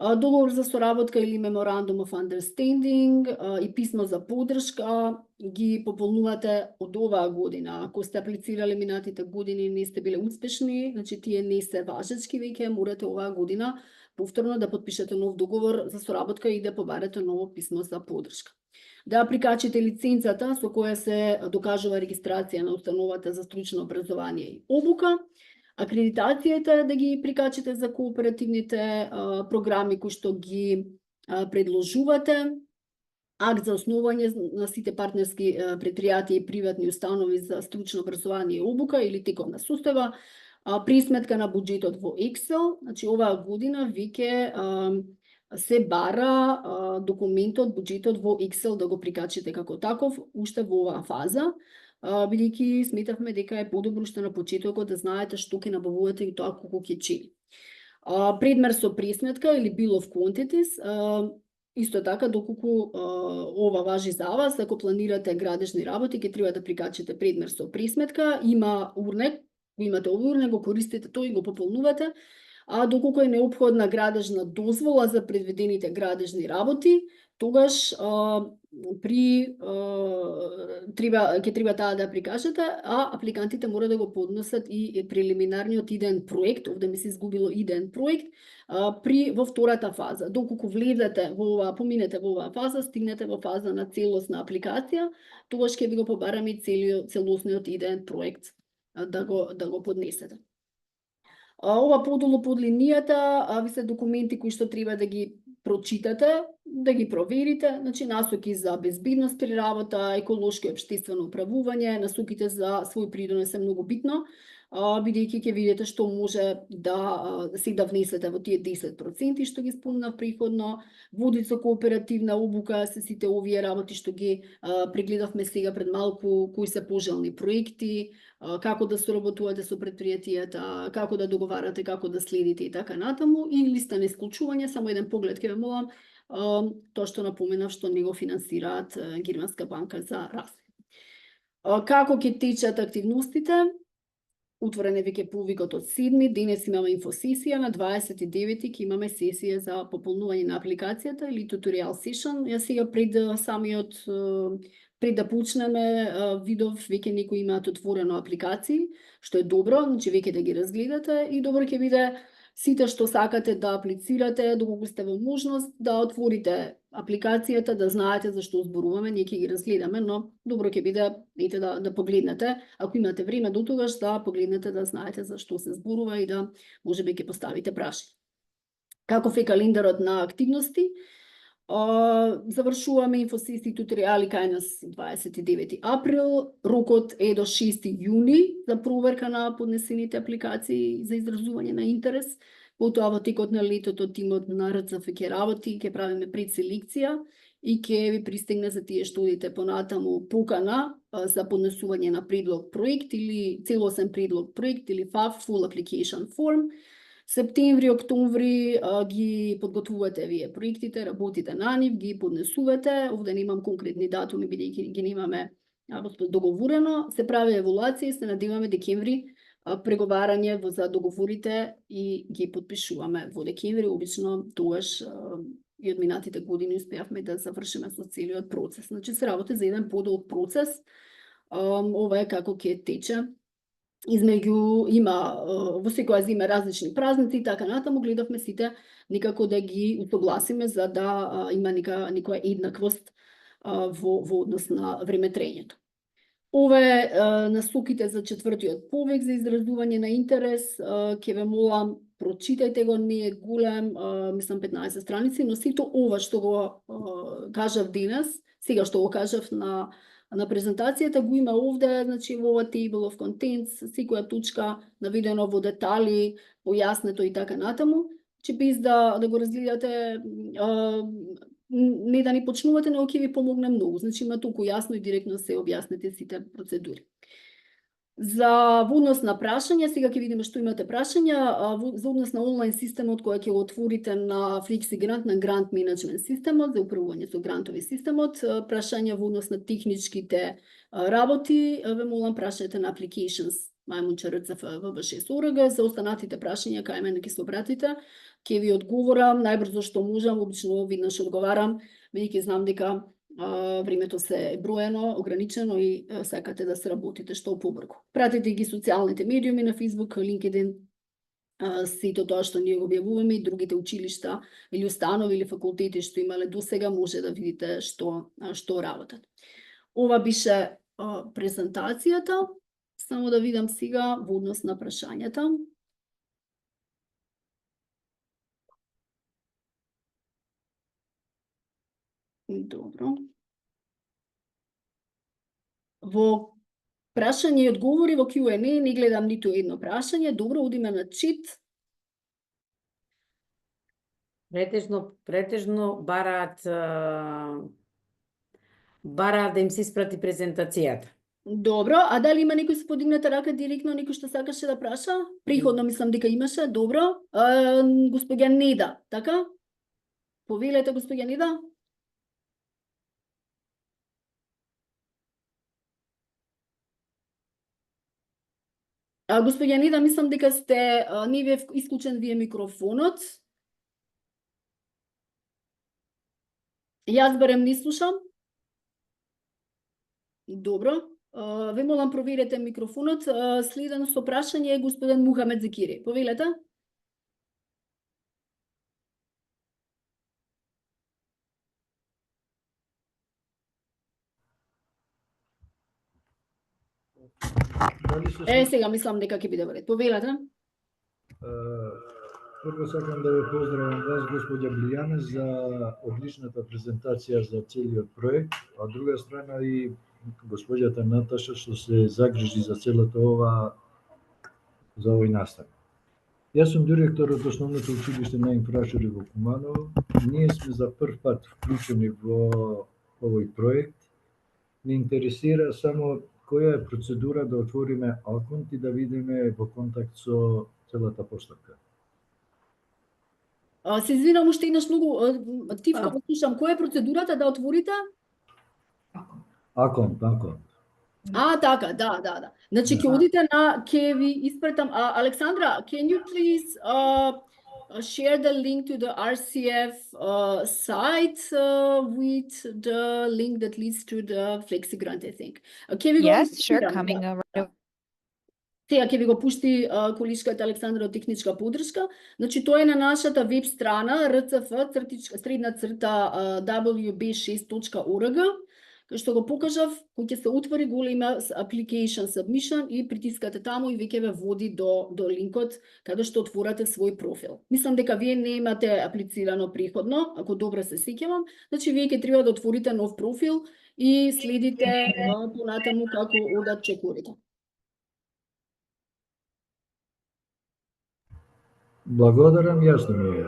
Договор за соработка или Memorandum of Understanding и писмо за поддршка ги пополнувате од оваа година. Ако сте аплицирале минатите години и не сте биле успешни, значи тие не се важечки веќе, морате оваа година повторно да подпишете нов договор за соработка и да побарате ново писмо за поддршка. Да прикачите лиценцата со која се докажува регистрација на установата за стручно образование и обука, акредитацијата да ги прикачите за кооперативните програми кои што ги предложувате, акт за основање на сите партнерски предпријатија и приватни установи за стручно образование и обука или тековна состава, присметка на буџетот во Excel. Значи оваа година веќе се бара документот, буџетот во Excel да го прикачите како таков, уште во оваа фаза, бидејќи сметавме дека е подобро уште на почетокот да знаете што ќе набавувате и тоа колку ќе чини. Предмер со пресметка или bill of quantities, исто така доколку ова важи за вас, ако планирате градежни работи, ќе треба да прикачите предмер со пресметка, има урнек, имате овој урнек, го користите тој и го пополнувате. Доколку е неопходна градежна дозвола за предвидените градежни работи, тогаш ќе треба таа да прикажете, а апликантите мора да го поднесат и прелиминарниот идеен проект, овде ми се изгубило идеен проект, во втората фаза. Доколку влезете во оваа, поминете во оваа фаза, стигнете во фаза на целосна апликација, тогаш ќе ви го побараме целосниот идеен проект да го поднесете. Ова подолу под линијата ви се документи кои што треба да ги прочитате, да ги проверите, значи насоки за безбедност при работа, еколошко и општествено управување, насоките за свој придонес е многу битно. бидејќи ќе видите што може да си да внесете во тие 10% што ги спомнав приходно, водица кооперативна обука, се сите овие работи што ги прегледавме сега пред малку, кои се пожелни проекти, како да соработувате со предпријатијата, како да договарате, како да следите и така натаму, и листа на исклучување, само еден поглед ќе ве молам, тоа што напоменав што не го финансираат Германска банка за развој. Како ќе течат активностите? Утворен е веќе повикот од 7, денес имаме инфосесија, на 29 ќе имаме сесија за пополнување на апликацијата или туториал сешн. Јас сега пред да почнеме, видов веќе некои имаат отворено апликации, што е добро, значи веќе да ги разгледате, и добро ќе биде сите што сакате да аплицирате, доколку сте во можност да отворите апликацијата, да знаете за што зборуваме, ние ќе ги разгледаме, но добро ќе биде да погледнете, ако имате време до тогаш да погледнете, да знаете за што се зборува и да можеби ќе поставите прашања. Каков е календарот на активности? Завршуваме инфосесии туторијали кај нас 29 април, рокот е до 6 јуни за проверка на поднесените апликации за изразување на интерес. Потоа во текот на летото тимот на РЦФ ќе работи, ќе правиме предселекција и ќе ви пристигне за тие што одите понатаму покана за поднесување на предлог проект или целосен предлог проект или FAF, Full Application Form. Септември, октомври ги подготвувате вие проектите, работите на нив, ги поднесувате. Овде немам конкретни датуми, бидејќи ги немаме договорено. Се прави еволуација и се надеваме декември преговарање за договорите и ги подпишуваме во декември. Обично тогаш и од минатите години успеавме да завршиме со целиот процес. Значи се работи за еден подолг процес. Ова е како ќе тече. Измеѓу има во секоја зима различни празници и така натаму, гледавме сите некако да ги усогласиме за да има некоја еднаквост во однос на времетрењето. Ове насоките за четвртиот повик за изразување на интерес, ќе ве молам, прочитајте го, не е голем, мислам 15 страници, но сето ова што го кажав денес, сега што го кажав на презентацијата, го има овде, значи во ова table of contents, секоја точка наведено во детали, појаснето и така натаму, че без да го разгледате, не да ни почнувате, но ќе ви помогне многу. Значи има толку јасно и директно се објаснете сите процедури. За однос на прашања, сега ќе видиме што имате прашања, за однос на онлайн системот кој ќе го отворите на FlexiGrant, на Grant Management системот, за управување со грантови системот, прашања во однос на техничките работи, ве молам прашајте на applications @RCF.VB6.org, за останатите прашања кај мене ќе се обратите, ќе ви одговорам најбрзо што можам, обично веднаш одговарам, бидејќи знам дека времето се е броено, ограничено и сакате да се работите што побрзо. Пратете ги социјалните медиуми на Facebook, LinkedIn, сето тоа што ние го објавуваме и другите училишта или установи или факултети што имале досега, може да видите што работат. Ова беше презентацијата. Само да видам сега во однос на прашањата. Добро. Во прашање и одговори во Q&A не гледам ниту едно прашање. Добро, одиме на чит. Претежно бараат да им се испрати презентацијата. Добро, а дали има некој со подигната рака директно, некој што сакаше да праша? Приходно мислам дека имаше, добро. Господја Неда, така? Повелете, господја Неда. Господја Неда, мислам дека не ви е исклучен вие микрофонот. Јас барем не слушам. Добро. Ве молам проверете микрофонот. Следено со прашање е господин Мухамед Зекири. Повелете. Сега мислам дека ќе биде во ред. Повелете. Прво сакам да ве поздравам вас, господја Билјана, за одличната презентација за целиот проект, а од друга страна и господјата Наташа што се загрижи за целата ова за овој настан. Јас сум директор од Основното училиште на Инфрашури во Куманово. Ние сме за прв пат вклучени во овој проект. Ме интересира само која е процедура да отвориме аконт и да видиме во контакт со целата постапка. Се извинам уште еднаш многу тивко го слушам. Која е процедурата да отворите? Аконт. Така, да. Значи ќе одите ќе ви испратам. Александра, can you please share the link to the RCF site with the link that leads to the FlexiGrant, I think. Yes, sure, coming over. Сега ќе ви го пушти колишката Александра од техничка поддршка. Значи тоа е на нашата веб страна rcf_wb6.org. Кај што го покажав, кој ќе се отвори голема application submission и притискате таму и веќе ве води до линкот каде што отворате свој профил. Мислам дека вие не имате аплицирано преходно, ако добро се сеќавам, значи вие ќе треба да отворите нов профил и следите понатаму како одат чекорите. Благодарам, јасно ми е.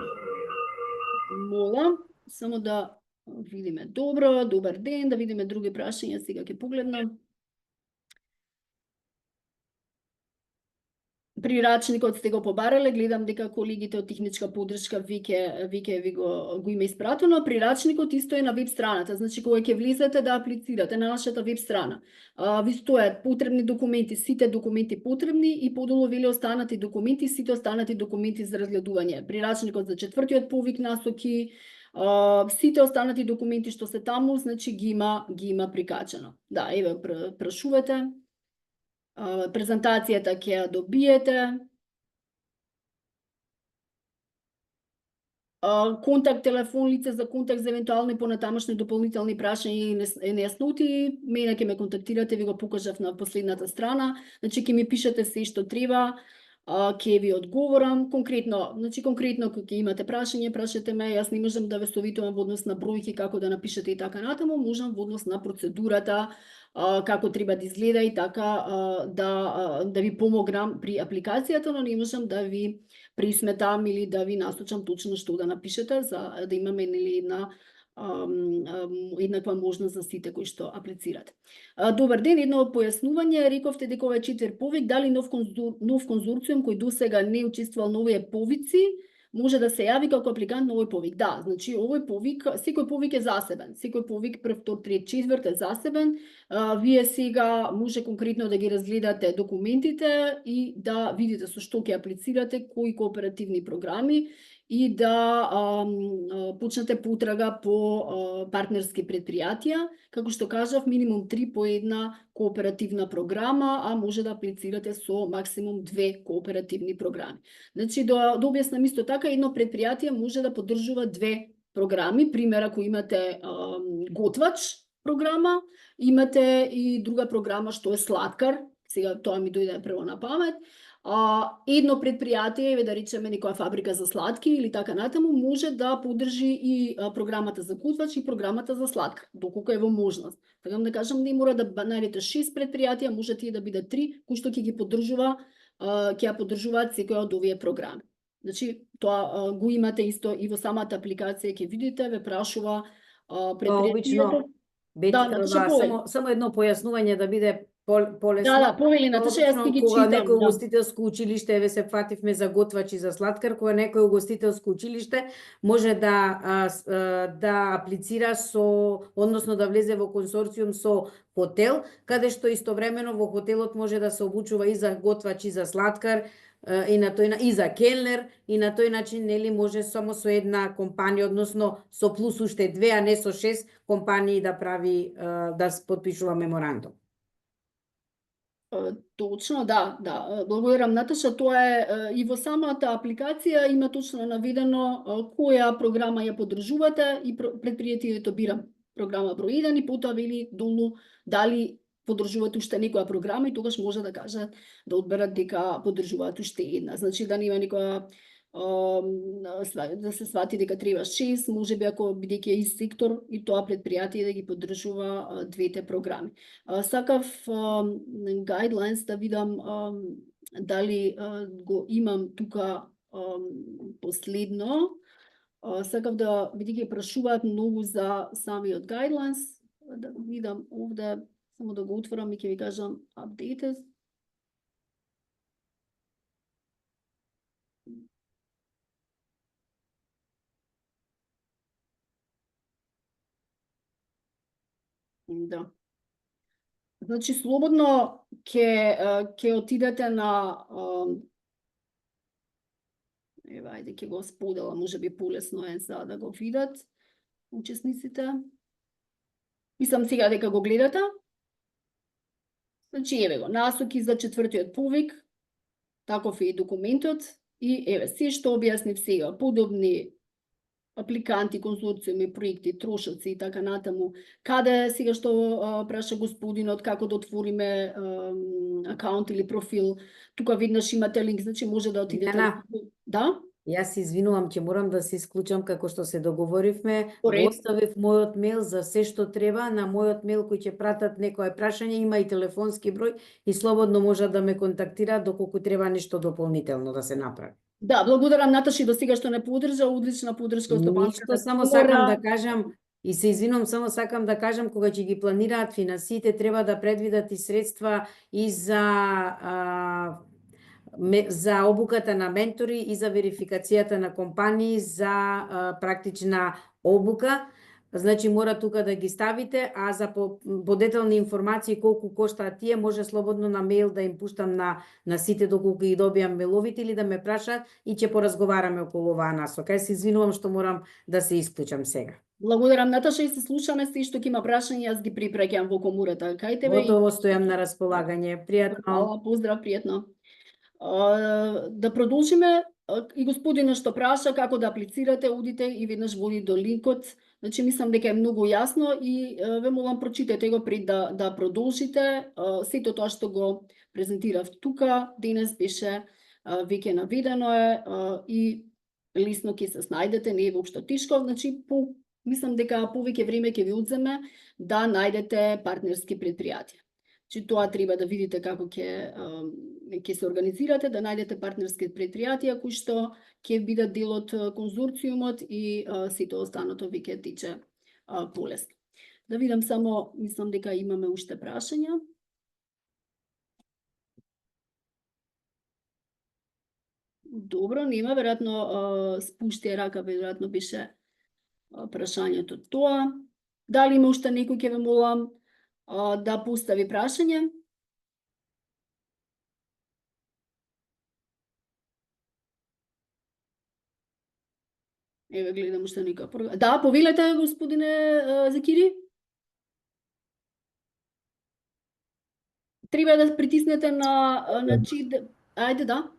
Молам, само да видиме добро, добар ден, да видиме други прашања, сега ќе погледнам. Прирачникот сте го побарале, гледам дека колегите од техничка поддршка веќе ви го има испратено. Прирачникот исто е на веб страната, значи кога ќе влезете да аплицирате на нашата веб страна, ви стојат потребни документи, сите документи потребни и подолу вели останати документи, сите останати документи за разгледување. Прирачникот за четвртиот повик насоки, сите останати документи што се таму, значи ги има прикачено. Да, еве прашувате. Презентацијата ќе ја добиете. Контакт, телефон, лице за контакт за евентуални понатамошни дополнителни прашања и нејасноти, мене ќе ме контактирате, ви го покажав на последната страна. Значи ќе ми пишете се што треба, ќе ви одговорам конкретно. Значи конкретно кога ќе имате прашање, прашете ме, јас не можам да ве советувам во однос на бројки како да напишете и така натаму, можам во однос на процедурата како треба да изгледа и така да ви помогнам при апликацијата, но не можам да ви присметам или да ви насочам точно што да напишете за да имаме една еднаква можност за сите кои што аплицират. Добар ден, едно појаснување, рековте дека ова е четврт повик, дали нов конзорциум кој досега не учествувал на овие повици може да се јави како апликант на овој повик. Да, значи овој повик, секој повик е засебен. Секој повик прв, втор, трет, четврт е засебен. Вие сега може конкретно да ги разгледате документите и да видите со што ќе аплицирате, кои кооперативни програми и да почнете потрага по партнерски предпријатија. Како што кажав, минимум 3 по една кооперативна програма, а може да аплицирате со максимум 2 кооперативни програми. Значи, да објаснам исто така, едно предпријатие може да поддржува 2 програми. Пример, ако имате готвач програма, имате и друга програма што е сладкар, сега тоа ми дојде прво на памет, едно предпријатие, да речеме некоја фабрика за сладки или така натаму, може да поддржи и програмата за готвач и програмата за сладкар, доколку е во можност. Така да кажам, не мора да најдете 6 предпријатија, може тие да биде 3, кои што ќе ги поддржува, ќе ја поддржуваат секоја од овие програми. Значи, тоа го имате исто и во самата апликација, ќе видите, ве прашува предпријатието. Само едно појаснување да биде полесно. Да, повели Наташа, јас ќе ги читам. Кога некој угостителско училиште, еве се фативме за готвач и за сладкар, кога некој угостителско училиште може да аплицира со, односно да влезе во консорциум со хотел, каде што истовремено во хотелот може да се обучува и за готвач и за сладкар, и за келнер, и на тој начин нели може само со една компанија, односно со плюс уште 2, а не со 6 компании да прави да подпишува меморандум. Точно, да. Благодарам, Наташа. Тоа е и во самата апликација има точно наведено која програма ја поддржувате и предпријатието бира програма број 1 и потоа вели долу дали поддржуваат уште некоја програма и тогаш може да кажат да одберат дека поддржуваат уште една. Значи да нема некоја да се свати дека треба 6, можеби ако бидејќи е ист сектор и тоа предпријатие да ги поддржува двете програми. Сакав guidelines да видам дали го имам тука последно. Сакав да, бидејќи прашуваат многу за самиот guidelines, да го видам овде, само да го отворам и ќе ви кажам updated. Да. Значи, слободно ќе отидете на еве, ајде ќе го споделам, можеби полесно е за да го видат учесниците. Мислам сега дека го гледате. Значи, еве го, насоки за четвртиот повик, таков е и документот, и еве, се што објаснив сега, подобни апликанти, конзорциуми, проекти, трошоци и така натаму. Каде сега што праша господинот како да отвориме акаунт или профил, тука веднаш имате линк, значи може да отидете. Јана, Да? Јас се извинувам, ќе морам да се исклучам како што се договоривме. По ред. Го оставив мојот мејл за се што треба. На мојот мејл кој ќе пратат некое прашање, има и телефонски број и слободно можат да ме контактираат доколку треба нешто дополнително да се направи. Да, благодарам Наташи до сега што не поддржа, одлична поддршка од Стопанската Ништо, само сакам да кажам и се извинувам, само сакам да кажам кога ќе ги планираат финансиите треба да предвидат и средства и за обуката на ментори и за верификацијата на компании за практична обука. Значи мора тука да ги ставите, а за подетални информации колку коштаат тие, може слободно на мејл да им пуштам на сите доколку ги добиам мејловите или да ме прашаат и ќе поразговараме околу оваа насока. Се извинувам што морам да се исклучам сега. Благодарам Наташа и се слушаме се, што ќе има прашања, јас ги припреќам во комурата. Кај тебе? Готово, стојам на располагање. Пријатно. Хвала, поздрав, пријатно. Да продолжиме, и господинот што праша како да аплицирате, одите и веднаш води до линкот. Значи мислам дека е многу јасно и ве молам прочитете го пред да продолжите. Сето тоа што го презентирав тука денес беше веќе наведено е и лесно ќе се снајдете, не е воопшто тешко. Значи мислам дека повеќе време ќе ви одземе да најдете партнерски предпријатија. Значи тоа треба да видите како ќе се организирате, да најдете партнерски предпријатија кои што ќе бидат дел од конзорциумот и сето останато ви ќе тече полесно. Да видам само, мислам дека имаме уште прашања. Добро, нема, веројатно спушти рака, веројатно беше прашањето тоа. Дали има уште некој, ќе ве молам да постави прашање? Еве гледам уште некој. Да, повелете, господине Закири. Треба да притиснете на чит. Ајде, да.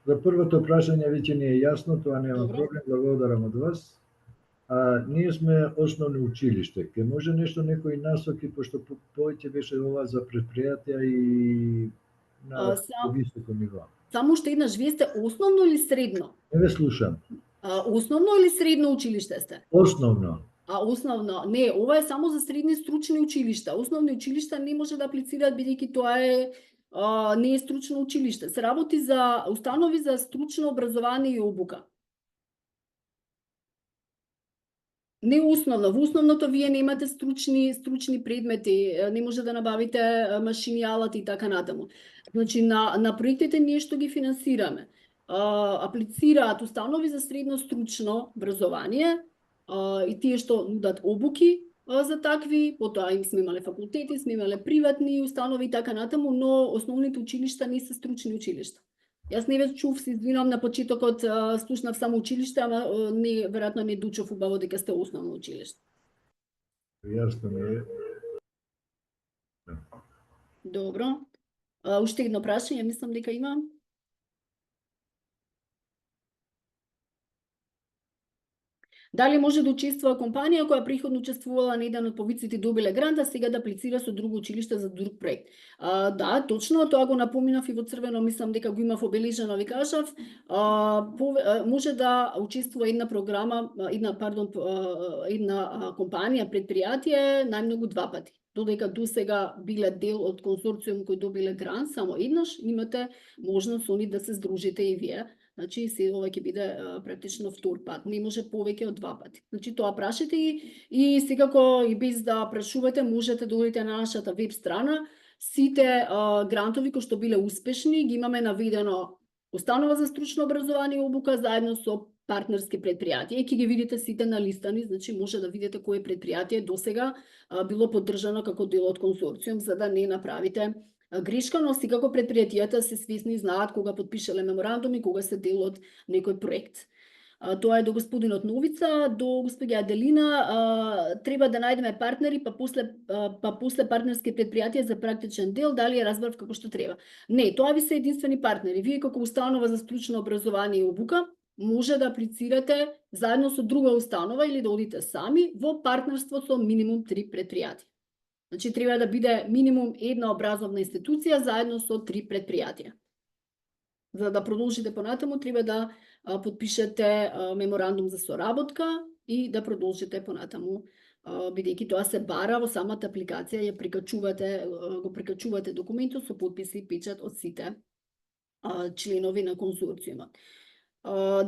За првото прашање веќе не е јасно, тоа нема проблем, благодарам од вас. Ние сме основно училиште. Ке може нешто, некои насоки, пошто повеќе беше ова за предпријатија и на високо ниво. Само уште еднаш, вие сте основно или средно? Не ве слушам. Основно или средно училиште сте? Основно. Основно. Не, ова е само за средни стручни училишта. Основни училишта не може да аплицираат бидејќи тоа не е стручно училиште. Се работи за установи за стручно образование и обука. Не основно. Во основното вие немате стручни предмети, не може да набавите машини, алати и така натаму. Значи на проектите ние што ги финансираме, аплицираат установи за средно стручно образование и тие што нудат обуки за такви, потоа им сме имале факултети, сме имале приватни установи и така натаму, но основните училишта не се стручни училишта. Јас не ве чув, се извинувам на почетокот, слушнав само училиште, ама веројатно не дучев убаво дека сте основно училиште. Јасно ми е. Добро. Уште едно прашање, мислам дека имам. Дали може да учествува компанија која приходно учествувала на еден од повиците и добиле грант, а сега да аплицира со друго училиште за друг проект? Да, точно, тоа го напоминав и во црвено, мислам дека го имав обележано, ви кажав. Може да учествува една програма, една компанија, предпријатие, најмногу 2 пати. Додека досега биле дел од консорциум кој добиле грант, само еднаш, имате можност они да се здружите и вие. Значи, ова ќе биде практично втор пат. Не може повеќе од 2 пати. Значи, тоа прашите и секако и без да прашувате, можете да одите на нашата веб страна. Сите грантови кои што биле успешни, ги имаме наведено Установа за стручно образование и обука заедно со партнерски предпријатија. И ќе ги видите сите налистани, значи може да видите кое предпријатие досега било поддржано како дел од консорциум, за да не направите грешка, но секако предпријатијата се свесни и знаат кога подпишале меморандум и кога се дел од некој проект. Тоа е до господинот Новица, до господја Аделина. Треба да најдеме партнери, па после партнерски предпријатија за практичен дел, дали ја разбрав како што треба. Не, тоа ви се единствени партнери. Вие како установа за стручно образование и обука може да аплицирате заедно со друга установа или да одите сами во партнерство со минимум 3 предпријатија. Значи, треба да биде минимум една образовна институција заедно со 3 предпријатија. За да продолжите понатаму, треба да подпишете меморандум за соработка и да продолжите понатаму, бидејќи тоа се бара во самата апликација, го прикачувате документот со подпис и печат од сите членови на консорциумот.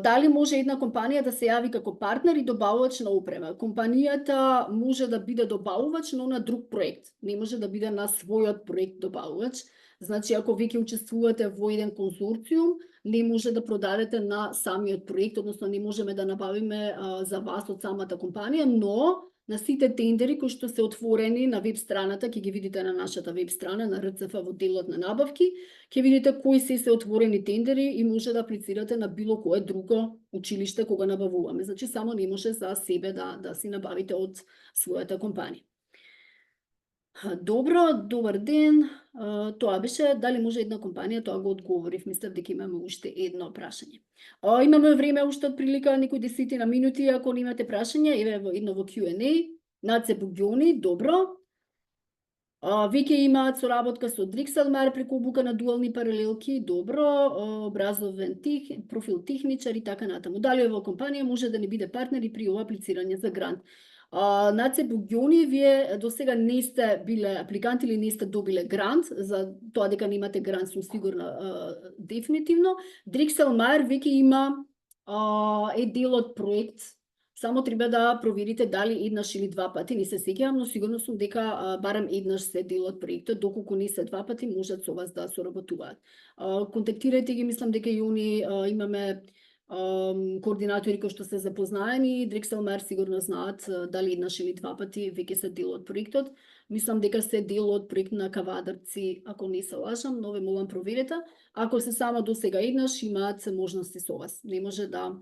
Дали може една компанија да се јави како партнер и добавувач на опрема? Компанијата може да биде добавувач, но на друг проект. Не може да биде на својот проект добавувач. Значи, ако веќе учествувате во еден консорциум, не може да продадете на самиот проект, односно не можеме да набавиме за вас од самата компанија, но на сите тендери кои што се отворени на веб страната, ќе ги видите на нашата веб страна, на РЦФ во делот на набавки, ќе видите кои се отворени тендери и може да аплицирате на било кое друго училиште кога набавуваме. Значи, само не може за себе да си набавите од својата компанија. Добро, добар ден. Тоа беше, дали може една компанија, тоа го одговорив, мислев дека имаме уште едно прашање. Имаме време уште од прилика некои 10 минути, ако немате прашање, еве едно во Q&A. Наце Бугјони, добро. Веќе имаат соработка со Дрикселмар преку обука на дуални паралелки, добро, образовен профил техничар и така натаму. Дали ова компанија може да не биде партнер и при ова аплицирање за грант? Наце Бугјони, вие досега не сте биле апликанти или не сте добиле грант, за тоа дека не имате грант сум сигурна дефинитивно. Дрикселмар веќе има дел од проект, само треба да проверите дали еднаш или 2 пати, не се сеќавам, но сигурно сум дека барем еднаш се дел од проектот, доколку не се 2 пати можат со вас да соработуваат. Контактирајте ги, мислам дека и они имаме координатори кои што се запознаени, Дрикселмар сигурно знаат дали еднаш или 2 пати веќе се дел од проектот. Мислам дека се дел од проект на Кавадарци, ако не се лажам, но ве молам проверете. Ако се само досега еднаш, имаат можности со вас. Не може да...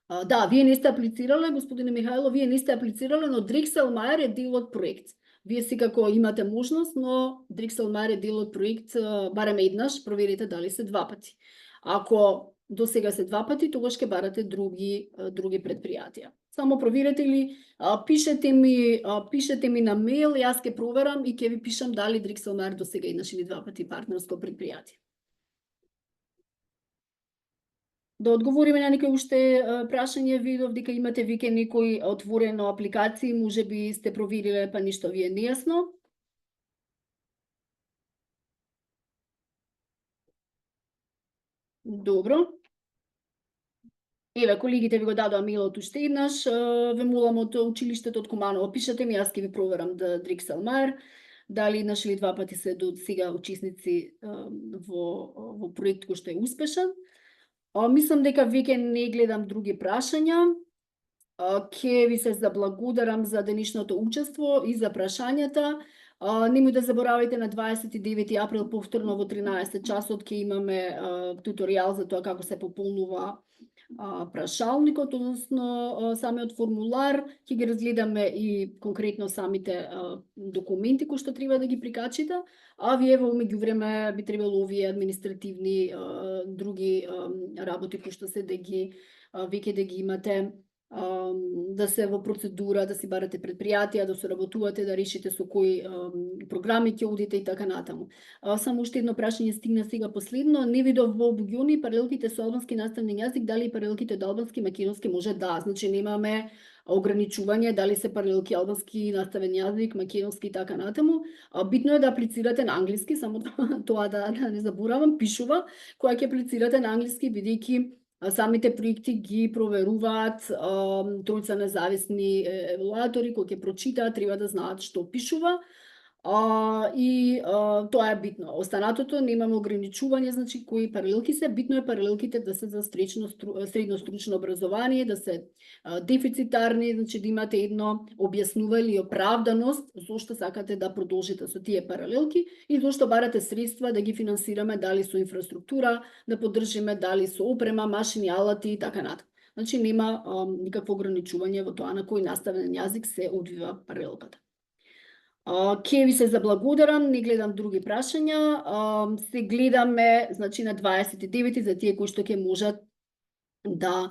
Да, вие не сте аплицирале, господине Михајло, вие не сте аплицирале, но Дрикселмар е дел од проект. Вие секако имате можност, но Дрикселмар е дел од проект, барем еднаш, проверите дали се 2 пати. Ако досега се 2 пати, тогаш ќе барате други предпријатија. Само проверете ли, пишете ми на мејл, јас ќе проверам и ќе ви пишам дали Дрикселмар досега еднаш или 2 пати партнерско предпријатие. Да одговориме на некои уште прашање, видов дека имате веќе некои отворено апликации, можеби сте провериле па ништо ви е нејасно. Добро. Еве, колегите ви го дадоа мејлот уште еднаш, ве молам од училиштето од Куманово, пишете ми, јас ќе ви проверам да Дрикселмар, дали еднаш или 2 пати се до сега учесници во проект кој што е успешен. Мислам дека веќе не гледам други прашања. Ќе ви се заблагодарам за денешното учество и за прашањата. Немој да заборавајте на 29 април повторно во 13 часот ќе имаме туторијал за тоа како се пополнува прашалникот, односно самиот формулар, ќе ги разгледаме и конкретно самите документи кои што треба да ги прикачите, а вие во меѓувреме би требало овие административни други работи кои што се да ги веќе да ги имате да се во процедура, да си барате предпријатија, да соработувате, да решите со кои програми ќе одите и така натаму. Само уште едно прашање стигна сега последно. Не видов во Буѓони паралелките со албански наставен јазик, дали паралелките од албански македонски може? Да, значи немаме ограничување дали се паралелки албански наставен јазик, македонски и така натаму. Битно е да аплицирате на англиски, само тоа да не заборавам, пишува, која ќе аплицирате на англиски, бидејќи самите проекти ги проверуваат тројца независни евалуатори кои ќе прочитаат, треба да знаат што пишува. И тоа е битно. Останатото немаме ограничување, значи кои паралелки се. Битно е паралелките да се за средно стручно образование, да се дефицитарни, значи да имате едно објаснување или оправданост зошто сакате да продолжите со тие паралелки и зошто барате средства да ги финансираме, дали со инфраструктура, да поддржиме, дали со опрема, машини, алати и така натаму. Значи нема никакво ограничување во тоа на кој наставен јазик се одвива паралелката. Ке ви се заблагодарам, не гледам други прашања. Се гледаме, значи на 29 за тие кои што ќе можат да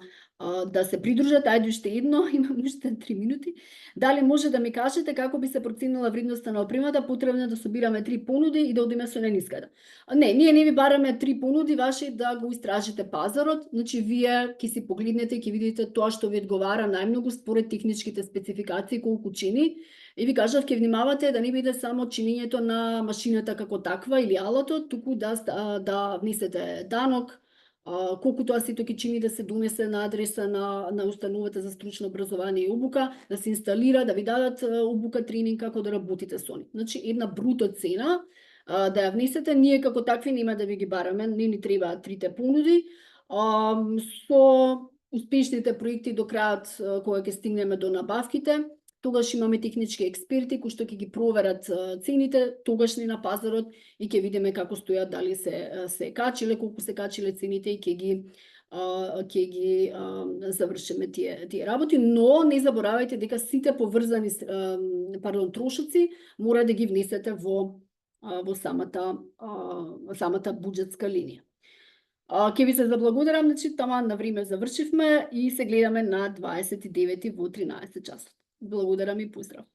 се придружат. Ајде уште едно, имам уште 3 минути. Дали може да ми кажете како би се проценила вредноста на опремата, потребно да собираме 3 понуди и да одиме со најниската? Не, ние не ви бараме 3 понуди, ваше да го истражите пазарот, значи вие ќе си погледнете и ќе видите тоа што ви одговара најмногу според техничките спецификации колку чини. И ви кажав, ќе внимавате да не биде само чинењето на машината како таква или алатот, туку да внесете данок, колку тоа сето ќе чини да се донесе на адреса на установата за стручно образование и обука, да се инсталира, да ви дадат обука, тренинг како да работите со нив. Значи една бруто цена да ја внесете, ние како такви нема да ви ги бараме, не ни требаат трите понуди. Со успешните проекти до крајот кога ќе стигнеме до набавките, тогаш имаме технички експерти кои што ќе ги проверат цените тогашни на пазарот и ќе видиме како стојат, дали се качиле, колку се качиле цените и ќе ги завршиме тие работи, но не заборавајте дека сите поврзани трошоци мора да ги внесете во самата буџетска линија. Ќе ви се заблагодарам, значи таман на време завршивме и се гледаме на 29 во 13 часот. Благодарам и поздрав.